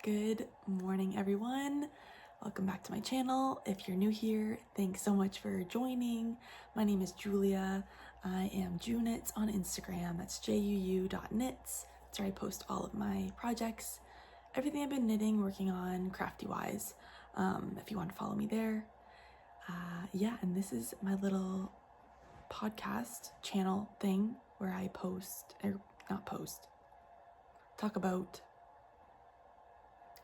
Good morning, everyone. Welcome back to my channel. If you're new here, thanks so much for joining. My name is Julia. I am Junits on Instagram. That's juu.knits. That's where I post all of my projects, everything I've been knitting, working on, crafty-wise. If you want to follow me there. And this is my little podcast channel thing where I talk about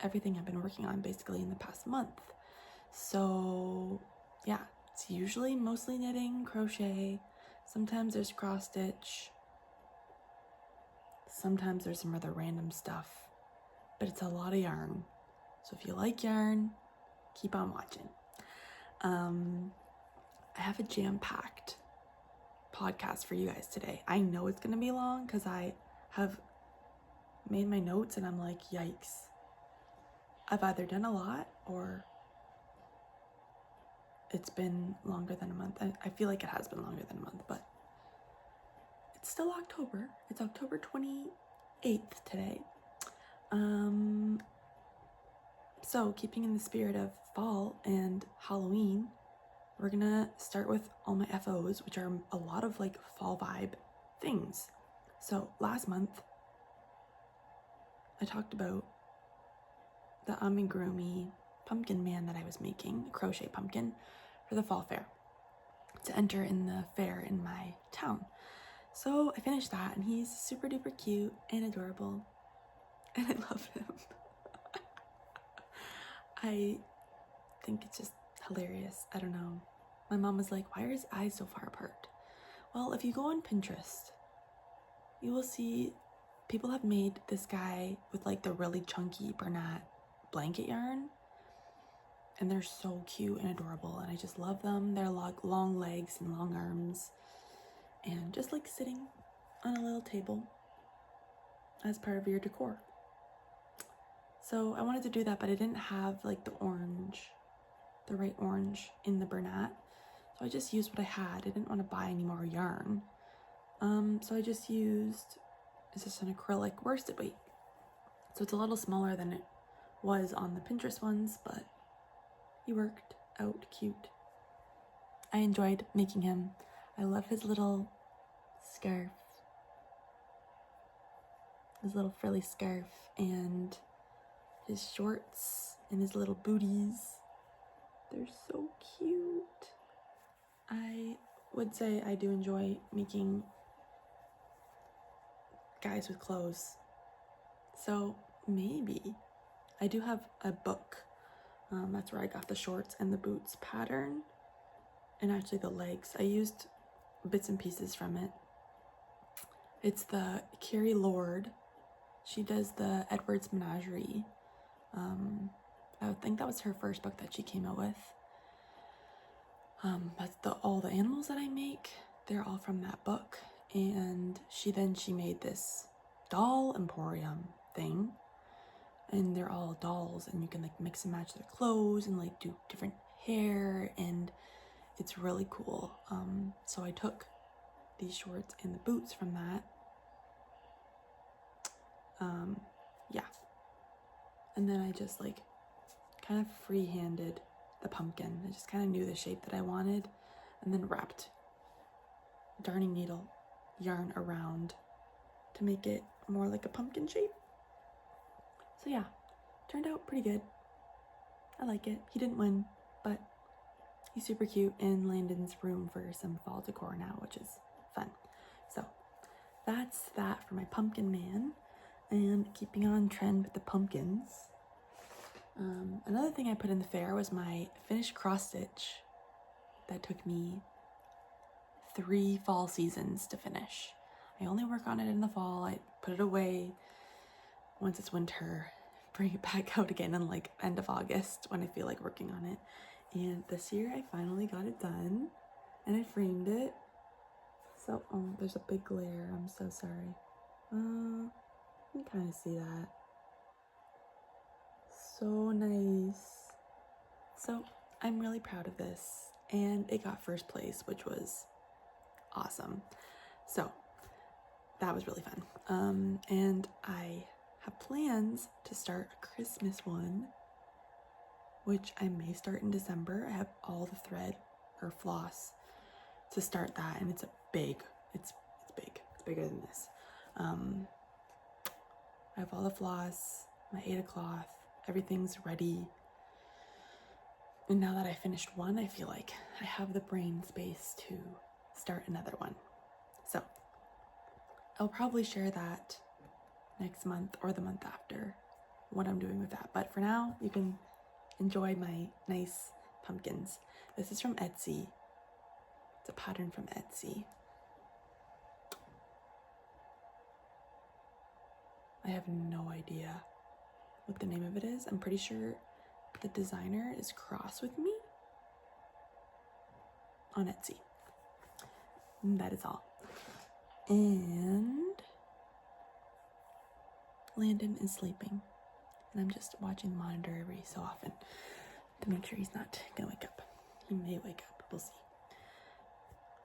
everything I've been working on basically in the past month. So yeah, it's usually mostly knitting, crochet, sometimes there's cross stitch, sometimes there's some other random stuff, but it's a lot of yarn. So if you like yarn, keep on watching. I have a jam-packed podcast for you guys today. I know it's gonna be long because I have made my notes and I'm like, yikes. I've either done a lot or it's been longer than a month. I feel like it has been longer than a month, but it's still October. It's October 28th today. So keeping in the spirit of fall and Halloween, we're gonna start with all my FOs, which are a lot of like fall vibe things. So last month, I talked about the amigurumi pumpkin man that I was making, a crochet pumpkin, for the fall fair to enter in the fair in my town. So I finished that and he's super duper cute and adorable and I love him. I think it's just hilarious. I don't know. My mom was like, why are his eyes so far apart? Well, if you go on Pinterest, you will see people have made this guy with like the really chunky Bernat blanket yarn and they're so cute and adorable and I just love them. They're long legs and long arms and just like sitting on a little table as part of your decor. So I wanted to do that, but I didn't have like the right orange in the Bernat, so I just used what I had. I didn't want to buy any more yarn, so I just used, it's just an acrylic worsted weight, so it's a little smaller than it was on the Pinterest ones, but he worked out cute. I enjoyed making him. I love his little scarf, his little frilly scarf, and his shorts and his little booties. They're so cute. I would say I do enjoy making guys with clothes. So maybe I do have a book. That's where I got the shorts and the boots pattern, and actually the legs. I used bits and pieces from it. It's the Carrie Lord. She does the Edwards Menagerie. I would think that was her first book that she came out with. But all the animals that I make, they're all from that book. And she made this doll emporium thing. And they're all dolls and you can like mix and match their clothes and like do different hair, and it's really cool. So I took these shorts and the boots from that. And then I just like kind of free-handed the pumpkin. I just kind of knew the shape that I wanted and then wrapped darning needle yarn around to make it more like a pumpkin shape. So yeah, turned out pretty good. I like it. He didn't win, but he's super cute and Landon's room for some fall decor now, which is fun. So that's that for my pumpkin man. And keeping on trend with the pumpkins, another thing I put in the fair was my finished cross stitch that took me 3 fall seasons to finish. I only work on it in the fall. I put it away once it's winter, bring it back out again in like end of August when I feel like working on it. And this year I finally got it done and I framed it. So, there's a big glare. I'm so sorry. You can kind of see that. So nice. So I'm really proud of this, and it got first place, which was awesome. So that was really fun. And I have plans to start a Christmas one, which I may start in December. I have all the thread or floss to start that, and it's big. It's big. It's bigger than this. I have all the floss, my Aida cloth, everything's ready. And now that I finished one, I feel like I have the brain space to start another one. So I'll probably share that next month or the month after, what I'm doing with that. But for now, you can enjoy my nice pumpkins. This is from Etsy. It's a pattern from Etsy. I have no idea what the name of it is. I'm pretty sure the designer is Cross With Me on Etsy. And that is all. And Landon is sleeping, and I'm just watching the monitor every so often to make sure he's not gonna wake up. He may wake up, we'll see.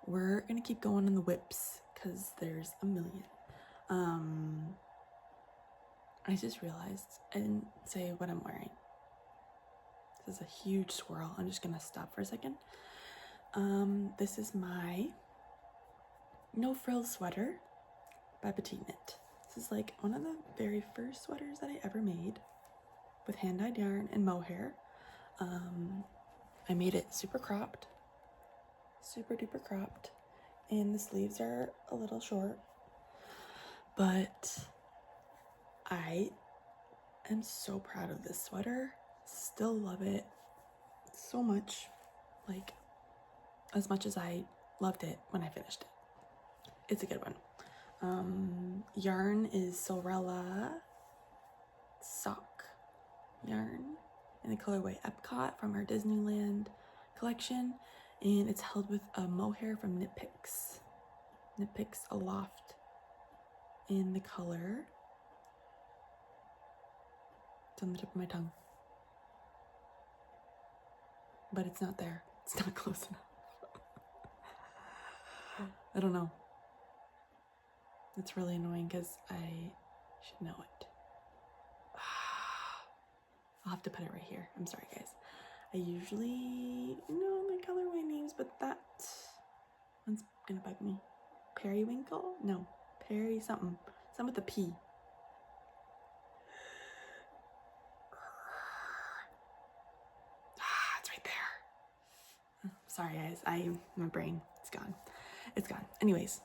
We're gonna keep going on the whips because there's a million. I just realized I didn't say what I'm wearing. This is a huge swirl. I'm just gonna stop for a second. This is my no frills sweater by Petite Knit. This is like one of the very first sweaters that I ever made with hand-dyed yarn and mohair. I made it super cropped, super duper cropped, and the sleeves are a little short, but I am so proud of this sweater. Still love it so much, like as much as I loved it when I finished it. It's a good one. Yarn is Sorella sock yarn in the colorway Epcot from our Disneyland collection, and it's held with a mohair from KnitPicks. KnitPicks Aloft in the color. It's on the tip of my tongue, but it's not there. It's not close enough. I don't know. It's really annoying because I should know it. I'll have to put it right here. I'm sorry, guys. I usually know my colorway names, but that one's gonna bug me. Periwinkle? No, Perry something. Some with a P. It's right there. Sorry, guys. My brain, it's gone. It's gone. Anyways,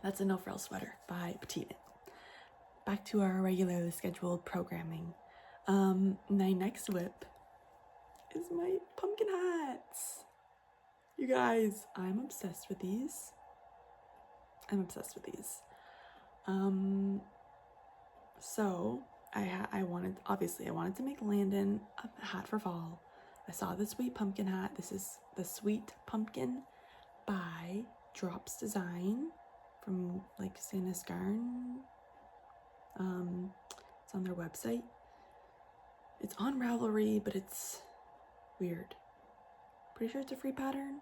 that's a no frills sweater by Petite Knit. Back to our regularly scheduled programming. My next whip is my pumpkin hats. You guys, I'm obsessed with these. So I wanted to make Landon a hat for fall. I saw the sweet pumpkin hat. This is the Sweet Pumpkin by Drops Design from like Santa's Garn. It's on their website. It's on Ravelry, but it's weird. Pretty sure it's a free pattern.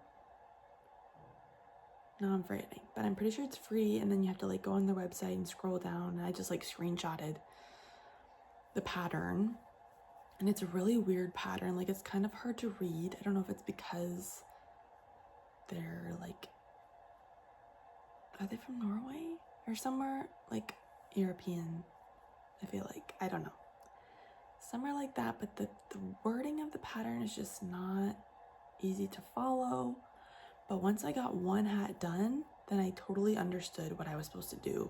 No, I'm forgetting, but I'm pretty sure it's free, and then you have to like go on their website and scroll down, and I just like screenshotted the pattern, and it's a really weird pattern. Like, it's kind of hard to read. I don't know if it's because they're like, are they from Norway or somewhere like European? I feel like, I don't know, somewhere like that, but the wording of the pattern is just not easy to follow. But once I got one hat done, then I totally understood what I was supposed to do.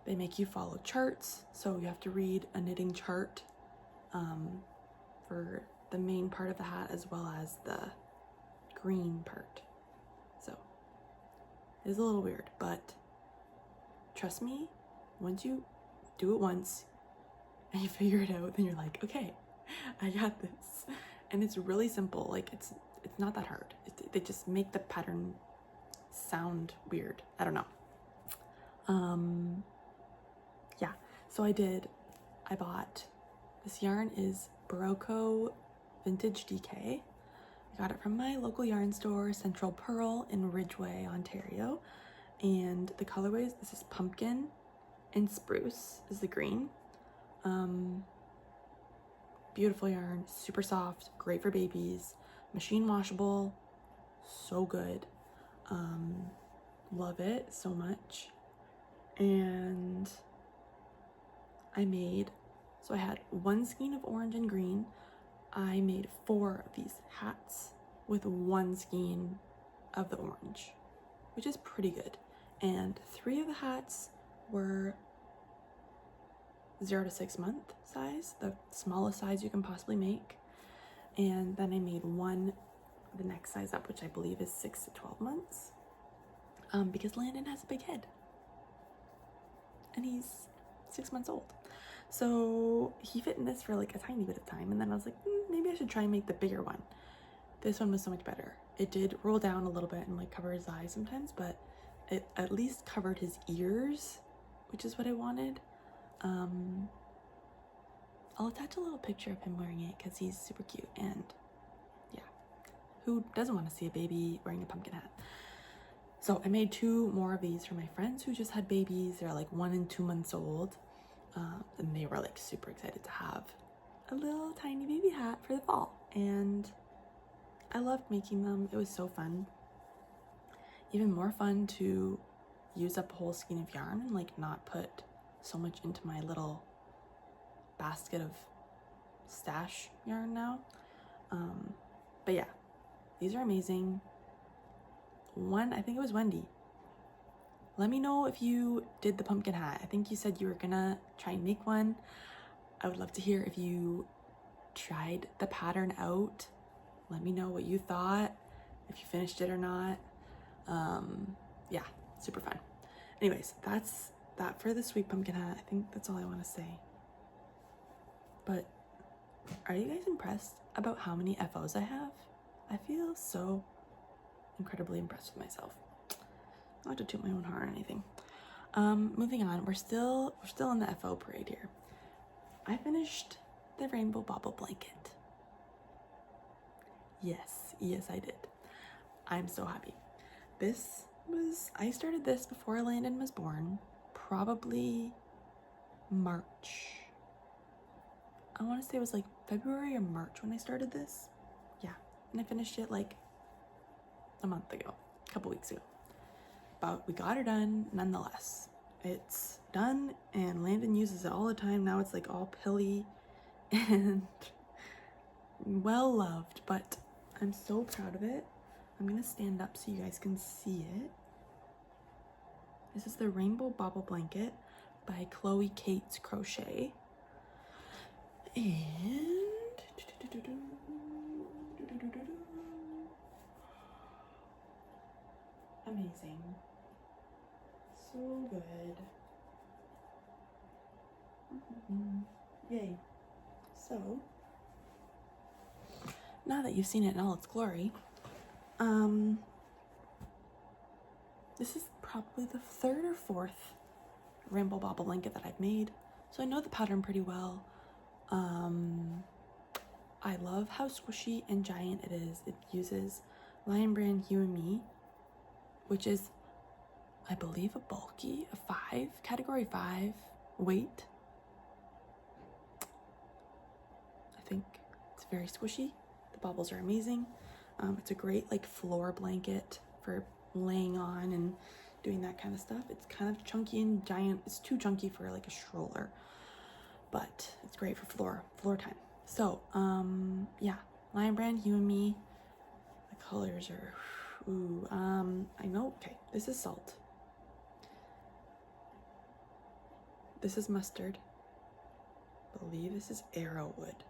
They make you follow charts, so you have to read a knitting chart for the main part of the hat as well as the green part. So it is a little weird, but trust me, once you do it once and you figure it out, then you're like, okay, I got this. And it's really simple. Like, it's not that hard. They just make the pattern sound weird. I don't know. Yeah, so I bought, this yarn is Berroco Vintage DK. I got it from my local yarn store, Central Pearl in Ridgeway, Ontario. And the colorways, this is Pumpkin, and Spruce is the green. Beautiful yarn, super soft, great for babies, machine washable, so good. Love it so much. And I made, so I had one skein of orange and green. I made 4 of these hats with one skein of the orange, which is pretty good. And 3 of the hats were 0 to 6 month size, the smallest size you can possibly make. And then I made one, the next size up, which I believe is 6 to 12 months, because Landon has a big head and he's 6 months old. So he fit in this for like a tiny bit of time, and then I was like, maybe I should try and make the bigger one. This one was so much better. It did roll down a little bit and like cover his eyes sometimes, but it at least covered his ears, which is what I wanted. I'll attach a little picture of him wearing it because he's super cute, and yeah, who doesn't want to see a baby wearing a pumpkin hat? So I made 2 more of these for my friends who just had babies. They're like 1 and 2 months old, and they were like super excited to have a little tiny baby hat for the fall, and I loved making them. It was so fun. Even more fun to use up a whole skein of yarn and like not put so much into my little basket of stash yarn now. But yeah, these are amazing. One, I think it was Wendy. Let me know if you did the pumpkin hat. I think you said you were gonna try and make one. I would love to hear if you tried the pattern out. Let me know what you thought, if you finished it or not. Yeah, super fun. Anyways, that's that for the sweet pumpkin hat. I think that's all I want to say. But are you guys impressed about how many FOs I have? I feel so incredibly impressed with myself. Not to toot my own horn or anything. Moving on, we're still in the FO parade here. I finished the rainbow bobble blanket. Yes, I did. I'm so happy. I started this before Landon was born, probably March. I want to say it was like February or March when I started this. Yeah, and I finished it like a month ago, a couple weeks ago. But we got her done nonetheless. It's done and Landon uses it all the time. Now it's like all pilly and well loved, but I'm so proud of it. I'm gonna stand up so you guys can see it. This is the Rainbow Bobble Blanket by Khloe Kate's Crochet. And amazing. So good. Yay. So, now that you've seen it in all its glory, this is probably the 3rd or 4th Rainbow Bobble Blanket that I've made, so I know the pattern pretty well. I love how squishy and giant it is. It uses Lion Brand You and Me, which is, I believe, a bulky, category 5 weight. I think it's very squishy. The bobbles are amazing. It's a great like floor blanket for laying on and doing that kind of stuff. It's kind of chunky and giant. It's too chunky for like a stroller, but it's great for floor time. So yeah, Lion Brand You and Me. The colors are I know. Okay, this is salt, this is mustard, I believe this is arrowwood,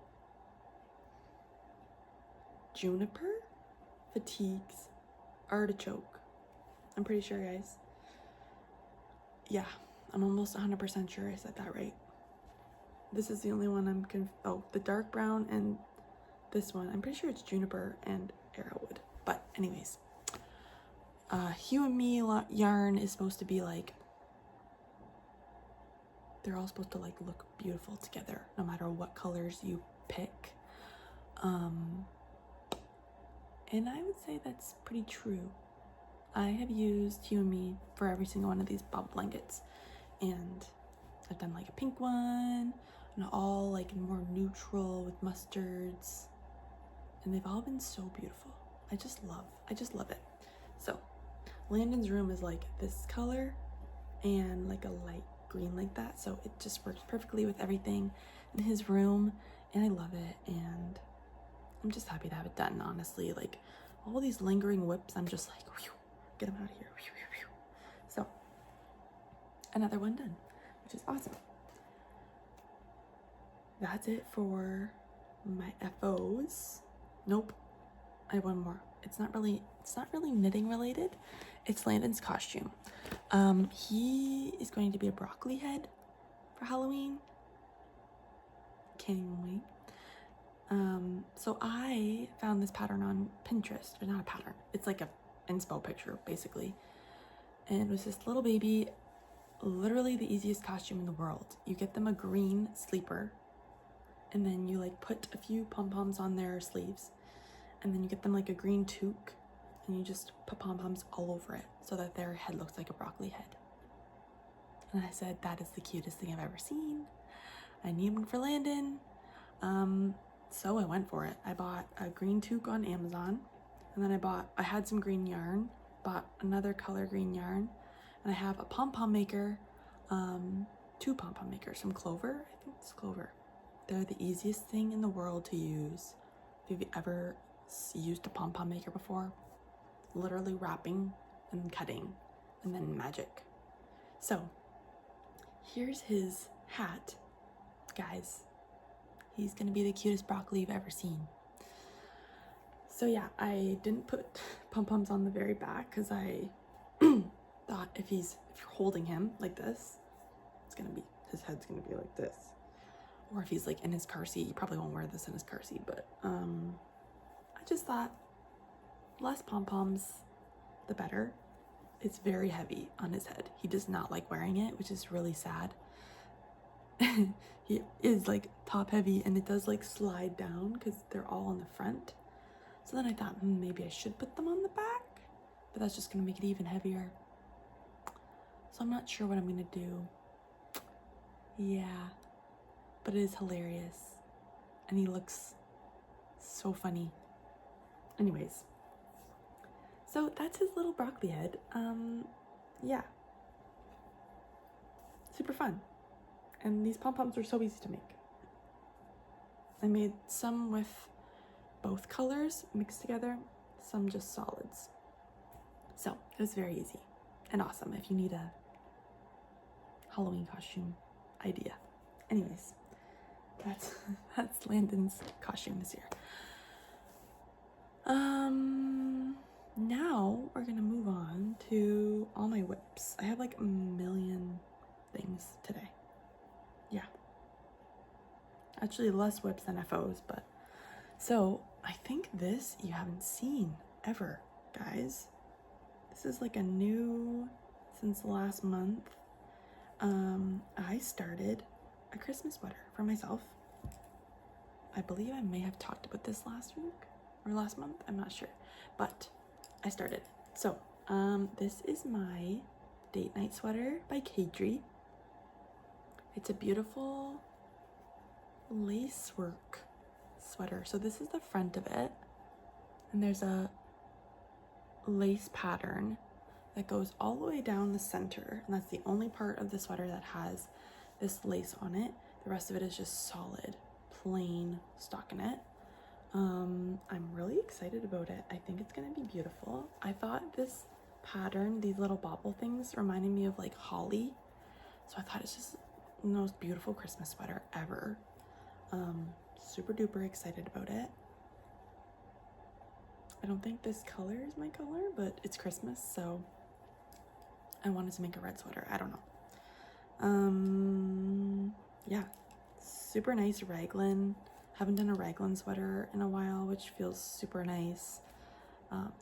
juniper, fatigues, artichoke. I'm pretty sure, guys. Yeah, I'm almost 100% sure I said that right. This is the only one oh, the dark brown and this one. I'm pretty sure it's juniper and arrowwood. But anyways, You and Me yarn is supposed to be like, they're all supposed to like look beautiful together no matter what colors you pick. And I would say that's pretty true. I have used You and Me for every single one of these bobble blankets, and I've done like a pink one, and all like more neutral with mustards, and they've all been so beautiful. I just love it. So Landon's room is like this color and like a light green like that, so it just works perfectly with everything in his room, and I love it, and I'm just happy to have it done, honestly. Like all these lingering whips, I'm just like, whew, get them out of here. Whew, whew, whew. So another one done, which is awesome. That's it for my FOs. Nope, I have one more. It's not really knitting related. It's Landon's costume. He is going to be a broccoli head for Halloween. Can't even wait. So I found this pattern on Pinterest. Or not a pattern, it's like a inspo picture basically, and it was this little baby, literally the easiest costume in the world. You get them a green sleeper, and then you like put a few pom-poms on their sleeves, and then you get them like a green toque, and you just put pom-poms all over it so that their head looks like a broccoli head. And I said, that is the cutest thing I've ever seen. I need one for Landon. So I went for it. I bought a green toque on Amazon, and then I had some green yarn, bought another color green yarn, and I have a pom-pom maker, 2 pom-pom makers from Clover. I think it's Clover. They're the easiest thing in the world to use. If you've ever used a pom-pom maker before, literally wrapping and cutting and then magic. So here's his hat, guys. He's gonna be the cutest broccoli you've ever seen. So yeah, I didn't put pom-poms on the very back because I thought if you're holding him like this, his head's gonna be like this. Or if he's like in his car seat, you probably won't wear this in his car seat, but I just thought less pom-poms, the better. It's very heavy on his head. He does not like wearing it, which is really sad. He is like top heavy, and it does like slide down because they're all on the front. So then I thought maybe I should put them on the back, but that's just gonna make it even heavier. So I'm not sure what I'm gonna do. Yeah, but it is hilarious, and he looks so funny. Anyways, so that's his little broccoli head. Yeah, super fun. And these pom-poms were so easy to make. I made some with both colors mixed together, some just solids. So it was very easy and awesome if you need a Halloween costume idea. Anyways, that's Landon's costume this year. Now we're gonna move on to all my whips. I have like a million things today. Yeah, actually less whips than FOs, but so I think this you haven't seen ever, guys. This is like a new since last month. I started a Christmas sweater for myself. I believe I may have talked about this last week or last month, I'm not sure, but I started. So this is my date night sweater by Caidree. It's a beautiful lace work sweater. So this is the front of it, and there's a lace pattern that goes all the way down the center, and that's the only part of the sweater that has this lace on it. The rest of it is just solid plain stockinette. I'm really excited about it. I think it's gonna be beautiful. I thought this pattern, these little bobble things, reminded me of like holly, so I thought it's just the most beautiful Christmas sweater ever. Super duper excited about it. I don't think this color is my color, but it's Christmas, so I wanted to make a red sweater. I don't know. Yeah, super nice raglan. Haven't done a raglan sweater in a while, which feels super nice.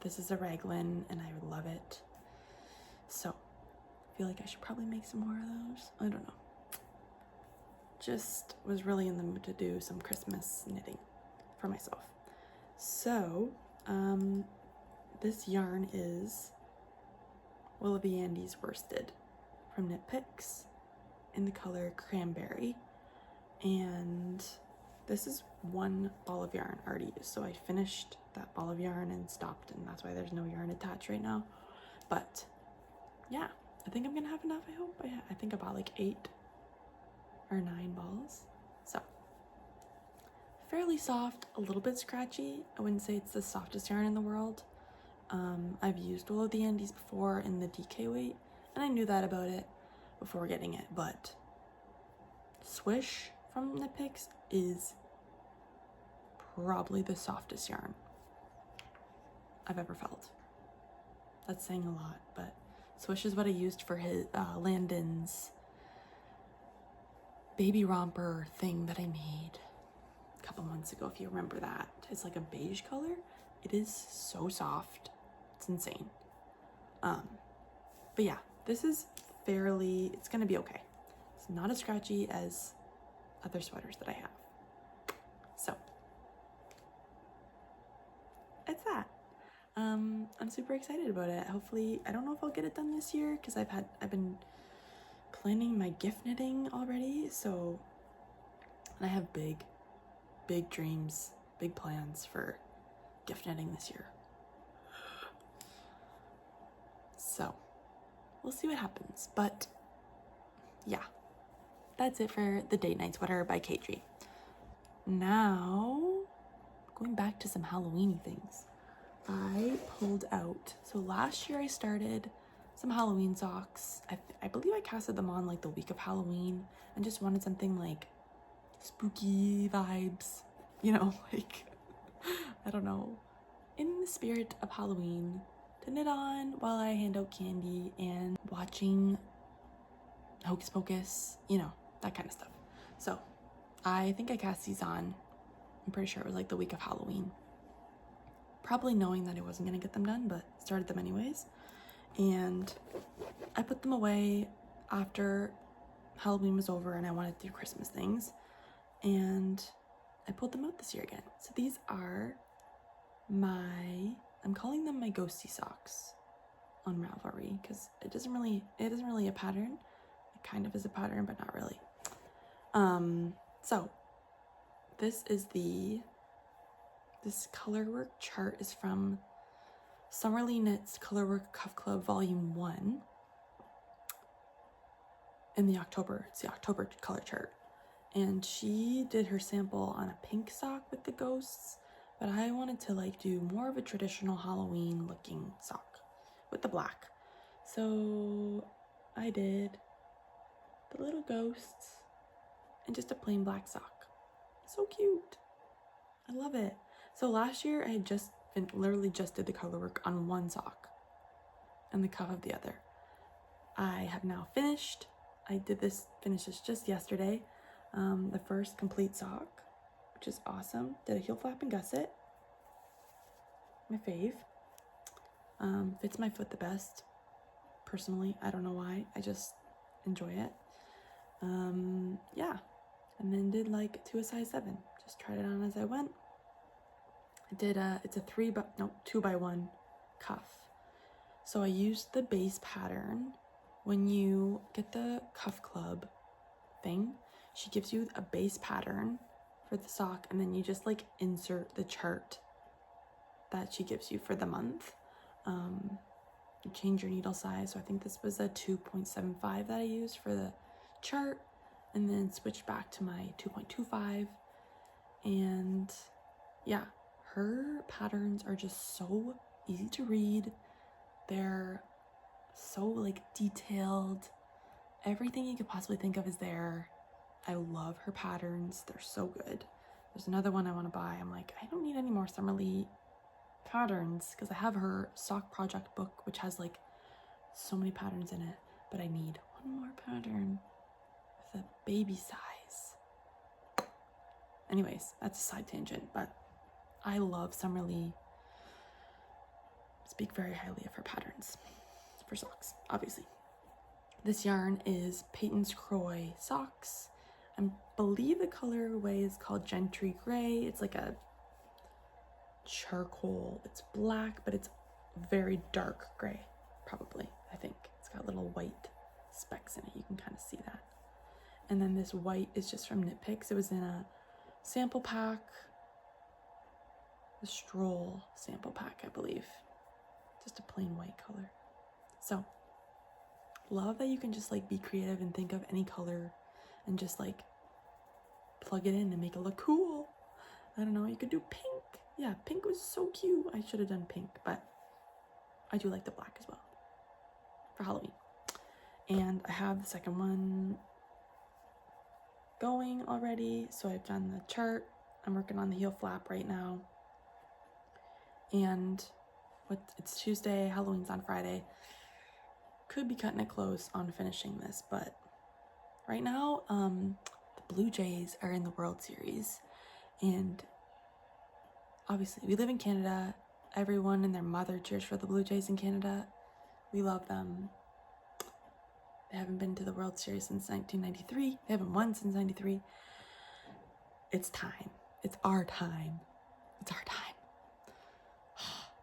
This is a raglan, and I love it. So I feel like I should probably make some more of those. I don't know. Just was really in the mood to do some Christmas knitting for myself. So this yarn is Willoughby Andy's Worsted from KnitPicks. in the color Cranberry. And this is one ball of yarn already used. So I finished that ball of yarn and stopped, and that's why there's no yarn attached right now. But yeah, I think I'm gonna have enough, I hope. I think about like 8 or 9 balls. So fairly soft, a little bit scratchy. I wouldn't say it's the softest yarn in the world. I've used Wool of the Andes before in the DK weight, and I knew that about it before getting it, but Swish from KnitPicks is probably the softest yarn I've ever felt. That's saying a lot, but Swish is what I used for his Landon's baby romper thing that I made a couple months ago, if you remember that. It's like a beige color. It is so soft. It's insane. But yeah, this is fairly, it's gonna be okay. It's not as scratchy as other sweaters that I have. So it's that. I'm super excited about it. Hopefully, I don't know if I'll get it done this year because I've been planning my gift knitting already. So I have big dreams, big plans for gift knitting this year. So we'll see what happens. But yeah, that's it for the date night sweater by Caidree. Now, going back to some Halloween-y things. I pulled out, so last year I started some Halloween socks. I believe I casted them on like the week of Halloween and just wanted something like spooky vibes, you know, like, I don't know, in the spirit of Halloween to knit on while I hand out candy and watching Hocus Pocus, you know, that kind of stuff. So I think I cast these on, I'm pretty sure it was like the week of Halloween. Probably knowing that I wasn't gonna get them done, but started them anyways. And I put them away after Halloween was over and I wanted to do Christmas things. And I pulled them out this year again. So these are I'm calling them my Ghosty Socks on Ravelry because it isn't really a pattern. It kind of is a pattern, but not really. So this colorwork chart is from Summerly Knits Colorwork Cuff Club Volume 1 in the October. It's the October color chart. And she did her sample on a pink sock with the ghosts, but I wanted to like do more of a traditional Halloween looking sock with the black. So I did the little ghosts and just a plain black sock. So cute. I love it. So last year I had literally just did the color work on one sock and the cuff of the other. I have now finished. I finished this just yesterday. The first complete sock, which is awesome. Did a heel flap and gusset. My fave. Fits my foot the best. Personally, I don't know why. I just enjoy it. Yeah. And then did like to a size 7. Just tried it on as I went. I did it's a 2x1 cuff. So I used the base pattern. When you get the Cuff Club thing, she gives you a base pattern for the sock, and then you just like insert the chart that she gives you for the month. You change your needle size. So I think this was a 2.75 that I used for the chart, and then switch back to my 2.25. And yeah, her patterns are just so easy to read. They're so like detailed. Everything you could possibly think of is there. I love her patterns. They're so good. There's another one I want to buy. I'm like, I don't need any more Summerly patterns because I have her sock project book, which has like so many patterns in it, but I need one more pattern with a baby size. Anyways, that's a side tangent, but I love Summerly. Speak very highly of her patterns for socks, obviously. This yarn is Peyton's Crochet socks. I believe the colorway is called Gentry Gray. It's like a charcoal. It's black, but it's very dark gray, probably. I think it's got little white specks in it. You can kind of see that. And then this white is just from KnitPicks. It was in a sample pack, the Stroll sample pack, I believe. Just a plain white color. So, love that you can just like be creative and think of any color and just like plug it in and make it look cool. I don't know, you could do pink. Yeah, pink was so cute. I should have done pink, but I do like the black as well for Halloween. And I have the second one going already. So I've done the chart. I'm working on the heel flap right now. And it's Tuesday, Halloween's on Friday. Could be cutting it close on finishing this, but right now, the Blue Jays are in the World Series. And obviously, we live in Canada. Everyone and their mother cheers for the Blue Jays in Canada. We love them. They haven't been to the World Series since 1993. They haven't won since 93. It's time. It's our time. It's our time.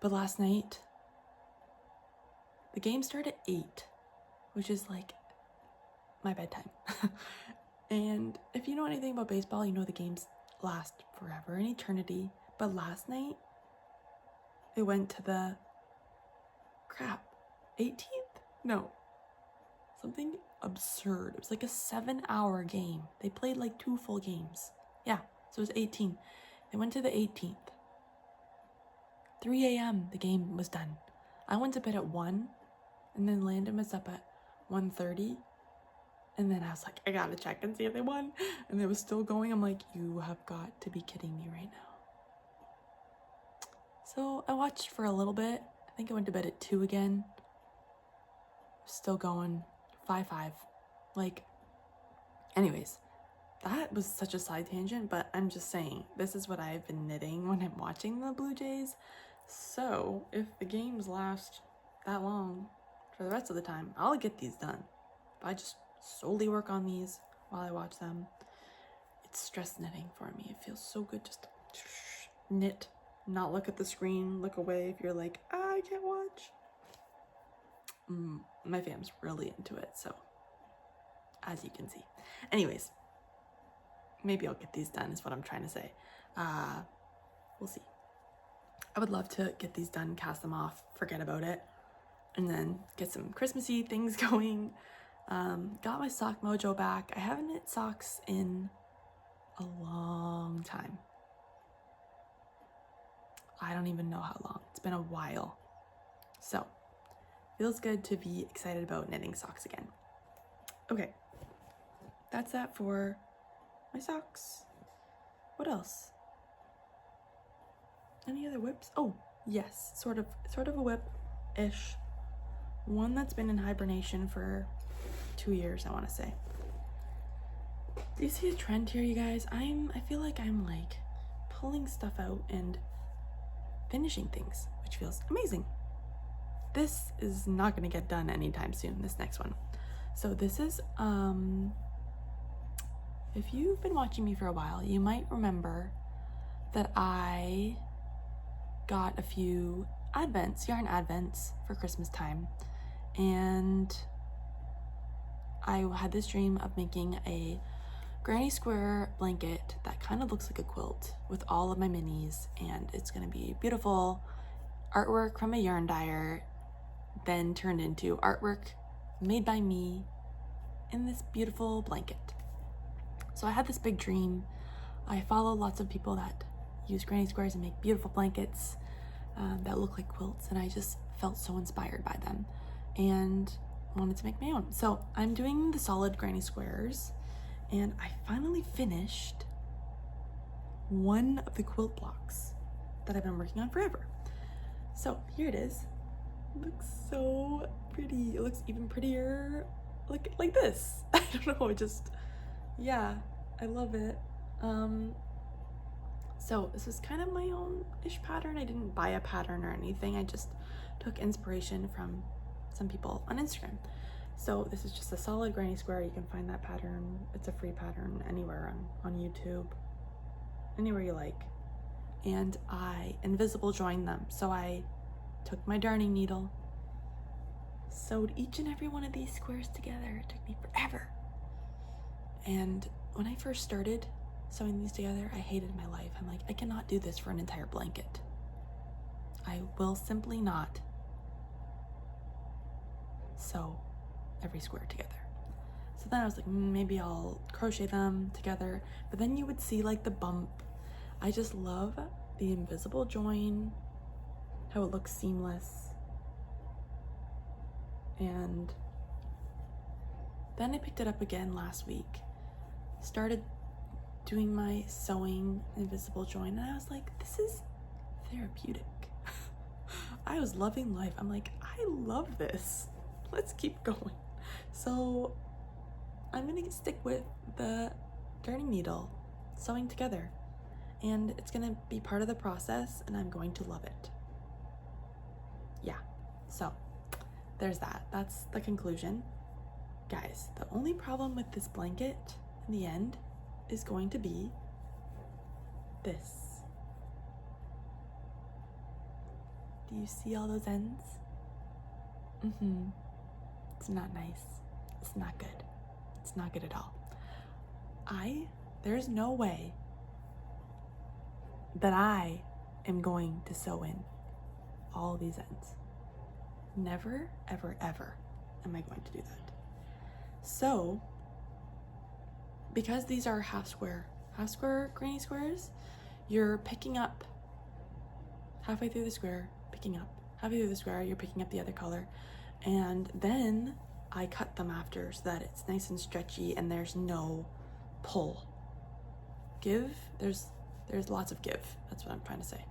But last night, the game started at 8, which is like my bedtime. And if you know anything about baseball, you know the games last forever, an eternity. But last night, it went to the 18th? No. Something absurd. It was like a 7-hour game. They played like 2 full games. Yeah, so it was 18. They went to the 18th. 3 a.m. the game was done. I went to bed at 1, and then Landon was up at 1:30. And then I was like, I gotta check and see if they won. And it was still going. I'm like, you have got to be kidding me right now. So I watched for a little bit. I think I went to bed at 2 again. Still going. 5-5. Like, anyways, that was such a side tangent, but I'm just saying, this is what I've been knitting when I'm watching the Blue Jays. So if the games last that long for the rest of the time, I'll get these done. If I just solely work on these while I watch them, it's stress knitting for me. It feels so good just to knit, not look at the screen, look away if you're like, I can't watch. My fam's really into it, so as you can see. Anyways, maybe I'll get these done is what I'm trying to say. We'll see. I would love to get these done, cast them off, forget about it, and then get some Christmassy things going. Got my sock mojo back. I haven't knit socks in a long time. I don't even know how long. It's been a while. So, feels good to be excited about knitting socks again. Okay, that's that for my socks. What else? Any other whips? Oh, yes, sort of a whip-ish. One that's been in hibernation for 2 years, I want to say. Do you see a trend here, you guys? I feel like I'm like pulling stuff out and finishing things, which feels amazing. This is not going to get done anytime soon, this next one. So this is, if you've been watching me for a while, you might remember that I got a few yarn advents for Christmas time. And I had this dream of making a granny square blanket that kind of looks like a quilt with all of my minis. And it's going to be beautiful artwork from a yarn dyer, then turned into artwork made by me in this beautiful blanket. So I had this big dream. I follow lots of people that use granny squares and make beautiful blankets that look like quilts, and I just felt so inspired by them and wanted to make my own. So I'm doing the solid granny squares, and I finally finished one of the quilt blocks that I've been working on forever. So here it is. It looks so pretty. It looks even prettier like this. I don't know, yeah, I love it. So this is kind of my own-ish pattern. I didn't buy a pattern or anything. I just took inspiration from some people on Instagram. So this is just a solid granny square. You can find that pattern. It's a free pattern anywhere on YouTube, anywhere you like. And I invisible joined them. So I took my darning needle, sewed each and every one of these squares together. It took me forever. And when I first started sewing these together, I hated my life. I'm like, I cannot do this for an entire blanket. I will simply not sew every square together. So then I was like, maybe I'll crochet them together. But then you would see like the bump. I just love the invisible join, how it looks seamless. And then I picked it up again last week, started doing my sewing invisible join, and I was like, this is therapeutic. I was loving life. I'm like, I love this. Let's keep going. So I'm gonna stick with the darning needle, sewing together, and it's gonna be part of the process, and I'm going to love it. Yeah, so there's that. That's the conclusion. Guys, the only problem with this blanket in the end is going to be this. Do you see all those ends? It's not nice. It's not good. It's not good at all. There's no way that I am going to sew in all these ends. Never, ever, ever am I going to do that. So, because these are half square granny squares, you're picking up halfway through the square, picking up halfway through the square, you're picking up the other color, and then I cut them after so that it's nice and stretchy and there's no pull. There's lots of give. That's what I'm trying to say.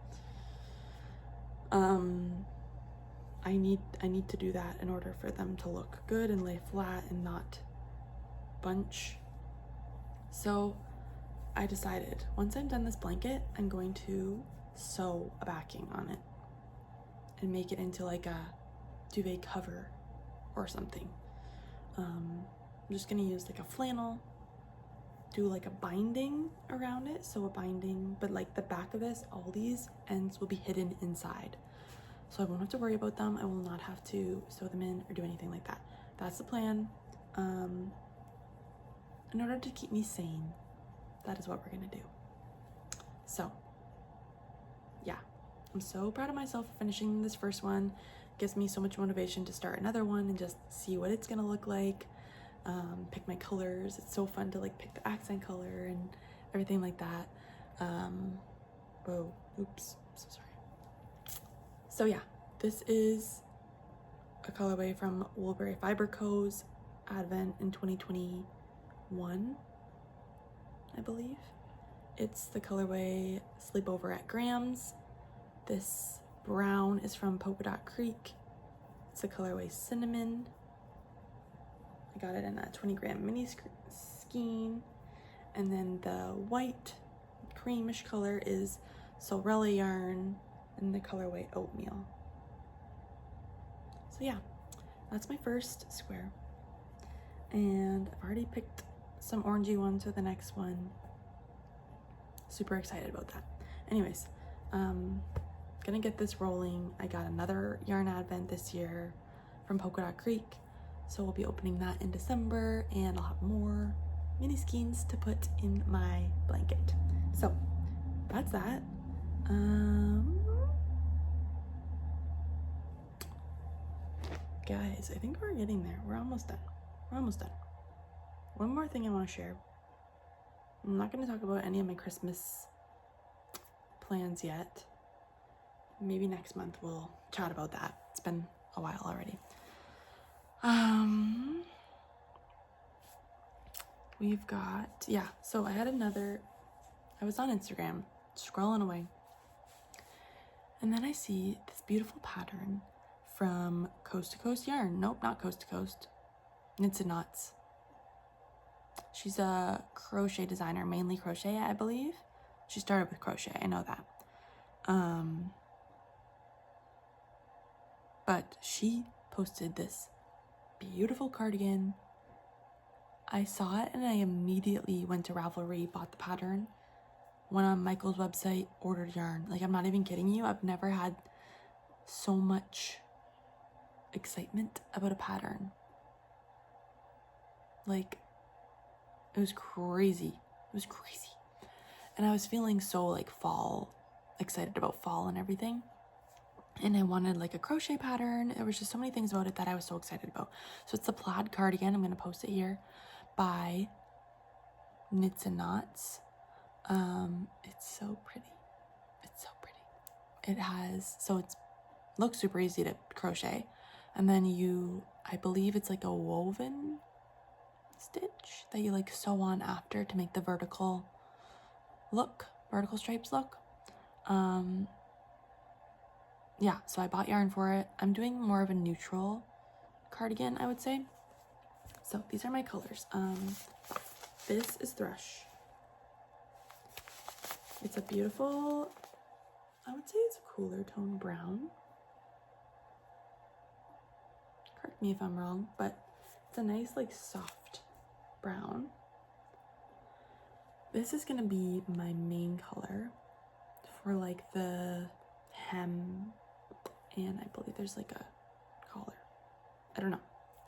I need to do that in order for them to look good and lay flat and not bunch. So I decided once I'm done this blanket, I'm going to sew a backing on it and make it into like a duvet cover or something. I'm just gonna use like a flannel, do like a binding around it. So a binding, but like the back of this, all these ends will be hidden inside. So I won't have to worry about them. I will not have to sew them in or do anything like that. That's the plan. In order to keep me sane, that is what we're gonna do. So yeah, I'm so proud of myself for finishing this first one. It gives me so much motivation to start another one and just see what it's gonna look like. Pick my colors. It's so fun to like pick the accent color and everything like that. Whoa, oops, so sorry. So yeah, this is a colorway from Woolberry Fiber Co.'s Advent in 2021, I believe. It's the colorway Sleepover at Graham's. This brown is from Polka Dot Creek. It's the colorway Cinnamon. I got it in a 20-gram mini skein. And then the white creamish color is Sorella yarn in the colorway Oatmeal. So yeah, that's my first square. And I've already picked some orangey ones for the next one. Super excited about that. Anyways, gonna get this rolling. I got another yarn advent this year from Polka Dot Creek, so we'll be opening that in December, and I'll have more mini skeins to put in my blanket. So that's that. Guys, I think we're getting there. We're almost done. One more thing I want to share. I'm not going to talk about any of my Christmas plans yet. Maybe next month we'll chat about that. It's been a while already. We've got, yeah, so I was on Instagram scrolling away, and then I see this beautiful pattern from Coast to Coast Yarn. Nope, not Coast to Coast. KnitsNKnots. She's a crochet designer, mainly crochet, I believe. She started with crochet, I know that. But she posted this beautiful cardigan. I saw it and I immediately went to Ravelry, bought the pattern, went on Michael's website, ordered yarn. Like, I'm not even kidding you. I've never had so much excitement about a pattern. Like, It was crazy. And I was feeling so like fall, excited about fall and everything. And I wanted like a crochet pattern. There was just so many things about it that I was so excited about. So it's the plaid cardigan. I'm going to post it here by KnitsNKnots. It's so pretty. It has, so it's looks super easy to crochet. And then I believe it's like a woven stitch that you like sew on after to make the vertical stripes look. Yeah, so I bought yarn for it. I'm doing more of a neutral cardigan, I would say. So these are my colors. This is Thrush. It's a beautiful, I would say it's a cooler tone brown. Correct me if I'm wrong, but it's a nice like soft brown. This is gonna be my main color for like the hem, and I believe there's like a collar. I don't know.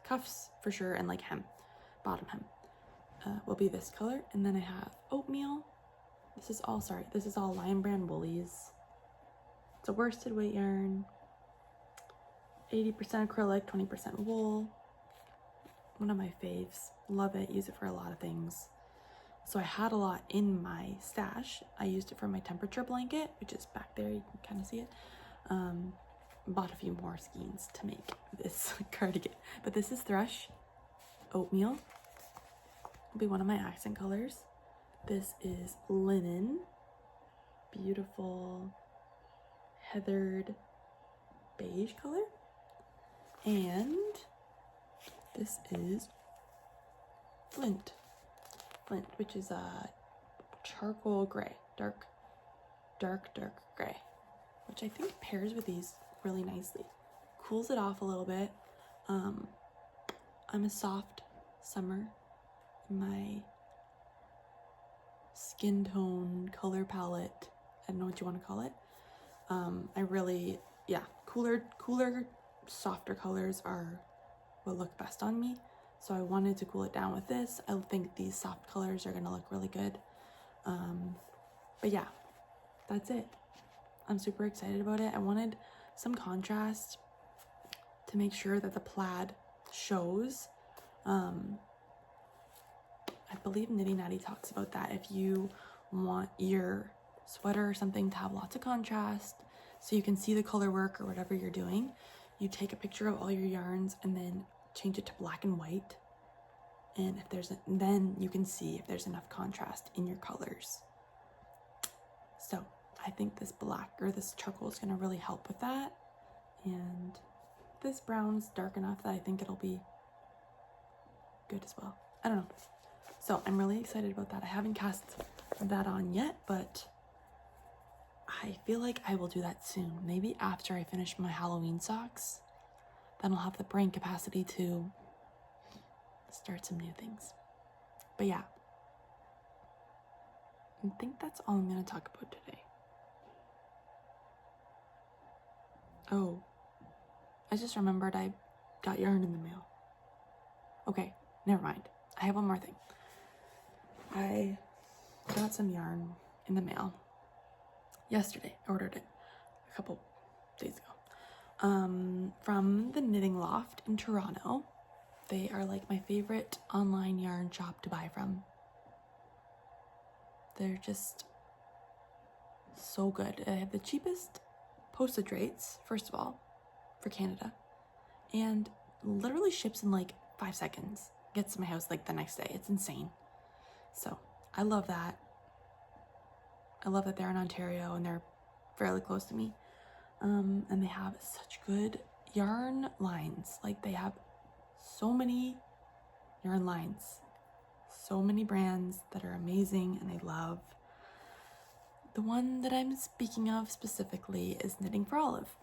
Cuffs for sure, and like hem, bottom hem will be this color. And then I have oatmeal. This is all Lion Brand Woolies. It's a worsted weight yarn. 80% acrylic, 20% wool. One of my faves. Love it. Use it for a lot of things. So I had a lot in my stash. I used it for my temperature blanket, which is back there. You can kind of see it. Bought a few more skeins to make this cardigan. But this is Thrush. Oatmeal will be one of my accent colors. This is Linen. Beautiful heathered beige color. And this is Flint, which is a charcoal gray, dark gray, which I think pairs with these really nicely. Cools it off a little bit. I'm a soft summer. My skin tone color palette, I don't know what you want to call it. I really, cooler, softer colors are what look best on me. So I wanted to cool it down with this. I think these soft colors are gonna look really good. But yeah, that's it. I'm super excited about it. I wanted some contrast to make sure that the plaid shows. I believe Nitty Natty talks about that. If you want your sweater or something to have lots of contrast so you can see the color work or whatever you're doing, you take a picture of all your yarns and then change it to black and white. And then you can see if there's enough contrast in your colors. So I think this black or this charcoal is going to really help with that. And this brown's dark enough that I think it'll be good as well. I don't know. So I'm really excited about that. I haven't cast that on yet, but I feel like I will do that soon. Maybe after I finish my Halloween socks, then I'll have the brain capacity to start some new things. But yeah, I think that's all I'm going to talk about today. Oh, I just remembered I got yarn in the mail. Okay, never mind. I have one more thing. I got some yarn in the mail yesterday. I ordered it a couple days ago from the Knitting Loft in Toronto. They are like my favorite online yarn shop to buy from. They're just so good. I have the cheapest postage rates, first of all, for Canada, and literally ships in like 5 seconds. Gets to my house like the next day. It's insane. So I love that. I love that they're in Ontario and they're fairly close to me. And they have such good yarn lines. Like they have so many yarn lines, so many brands that are amazing and I love. The one that I'm speaking of specifically is Knitting for Olive.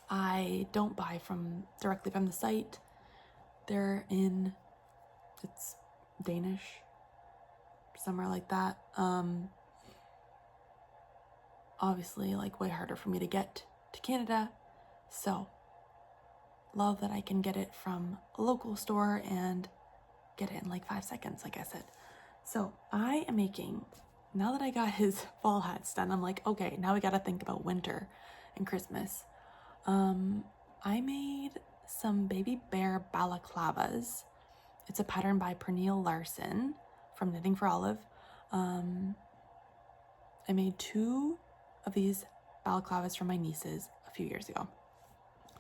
I don't buy directly from the site. It's Danish, somewhere like that. Obviously like way harder for me to get to Canada. So love that I can get it from a local store and get it in like 5 seconds, like I said. So I am making, now that I got his fall hats done, I'm like, okay, now we gotta think about winter and Christmas. I made some baby bear balaclavas. It's a pattern by Pernille Larson from Knitting for Olive. I made 2 of these balaclavas for my nieces a few years ago.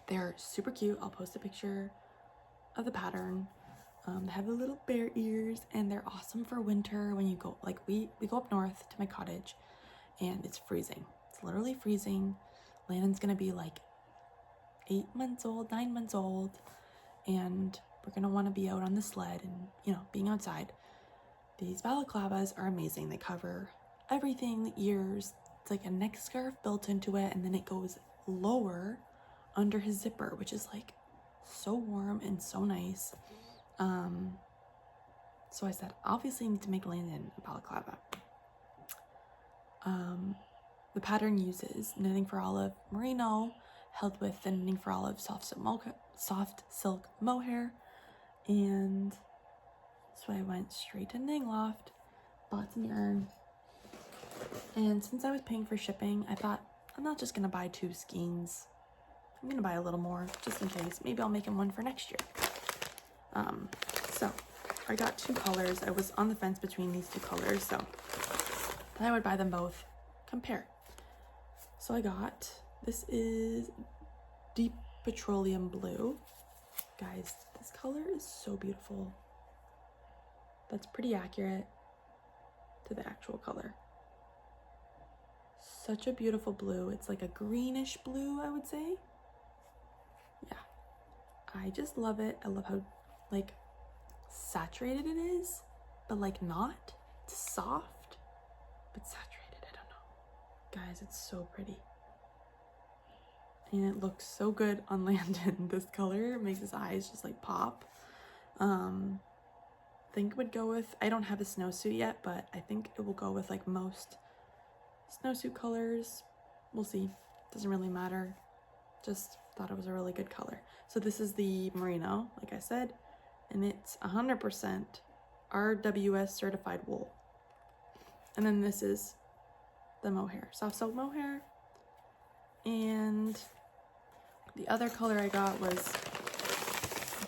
They're super cute. I'll post a picture of the pattern. They have the little bear ears, and they're awesome for winter when you go, like we go up north to my cottage and it's freezing. It's literally freezing. Landon's gonna be like 8 months old, 9 months old, and we're gonna want to be out on the sled and, you know, being outside. These balaclavas are amazing. They cover everything, the ears. It's like a neck scarf built into it, and then it goes lower under his zipper, which is like so warm and so nice. So I said, obviously I need to make Landon a balaclava. The pattern uses Knitting for Olive merino held with the Knitting for Olive soft silk mohair, and so I went straight to Knitting Loft, bought some yarn, and since I was paying for shipping, I thought I'm not just gonna buy 2 skeins. I'm gonna buy a little more just in case. Maybe I'll make him one for next year. So I got 2 colors. I was on the fence between these 2 colors, so then I would buy them both, compare. So I got, this is deep petroleum blue. Guys, this color is so beautiful. That's pretty accurate to the actual color. Such a beautiful blue. It's like a greenish blue, I would say. Yeah, I just love it. I love how like saturated it is, but like not. It's soft, but saturated. I don't know. Guys, it's so pretty. And it looks so good on Landon. This color makes his eyes just like pop. Think it would go with, I don't have a snowsuit yet, but I think it will go with like most snowsuit colors. We'll see. Doesn't really matter. Just thought it was a really good color. So this is the merino, like I said, and it's 100% RWS certified wool. And then this is the mohair, soft silk mohair. And the other color I got was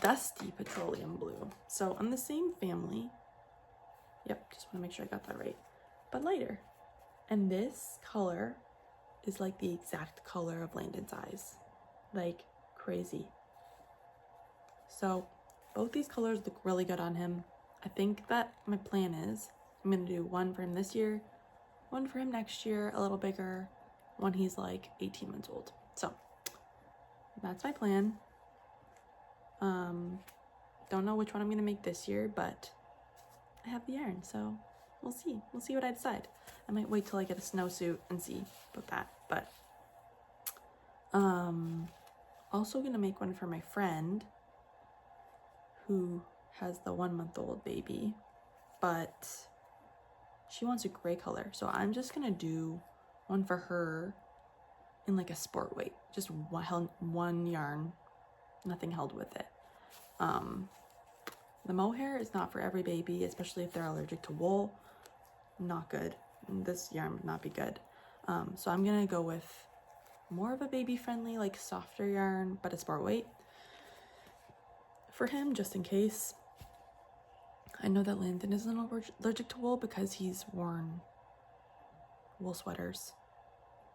dusty petroleum blue. So on the same family, yep, just want to make sure I got that right, but lighter. And this color is like the exact color of Landon's eyes, like crazy. So both these colors look really good on him. I think that my plan is I'm gonna do one for him this year, one for him next year, a little bigger, when he's like 18 months old. So that's my plan. Don't know which one I'm gonna make this year, but I have the yarn, so we'll see. We'll see what I decide. I might wait till I get a snowsuit and see about that, but also gonna make one for my friend who has the 1-month-old baby, but she wants a gray color, so I'm just gonna do one for her in like a sport weight, just one yarn, nothing held with it. The mohair is not for every baby, especially if they're allergic to wool. Not good. This yarn would not be good. So I'm gonna go with more of a baby friendly, like softer yarn, but a sport weight for him, just in case. I know that Landon isn't allergic to wool because he's worn wool sweaters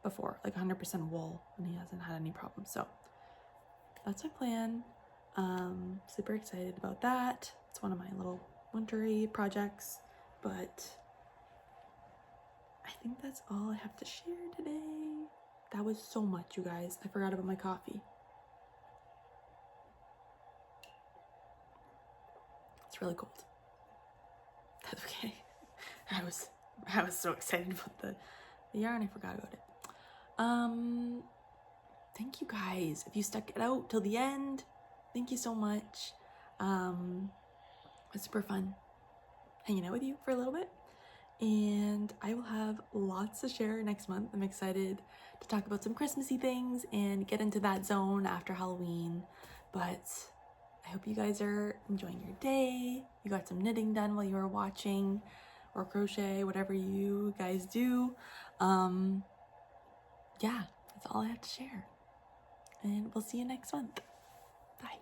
before, like 100% wool, and he hasn't had any problems. So that's my plan. Super excited about that. It's one of my little wintry projects, but I think that's all I have to share today. That was so much, you guys. I forgot about my coffee. It's really cold. That's okay. I was so excited about the yarn, I forgot about it. Thank you guys. If you stuck it out till the end, thank you so much. It was super fun hanging out with you for a little bit, and I will have lots to share next month. I'm excited to talk about some Christmassy things and get into that zone after Halloween, but I hope you guys are enjoying your day. You got some knitting done while you were watching. or crochet, whatever you guys do. Yeah, that's all I have to share. And we'll see you next month. Bye.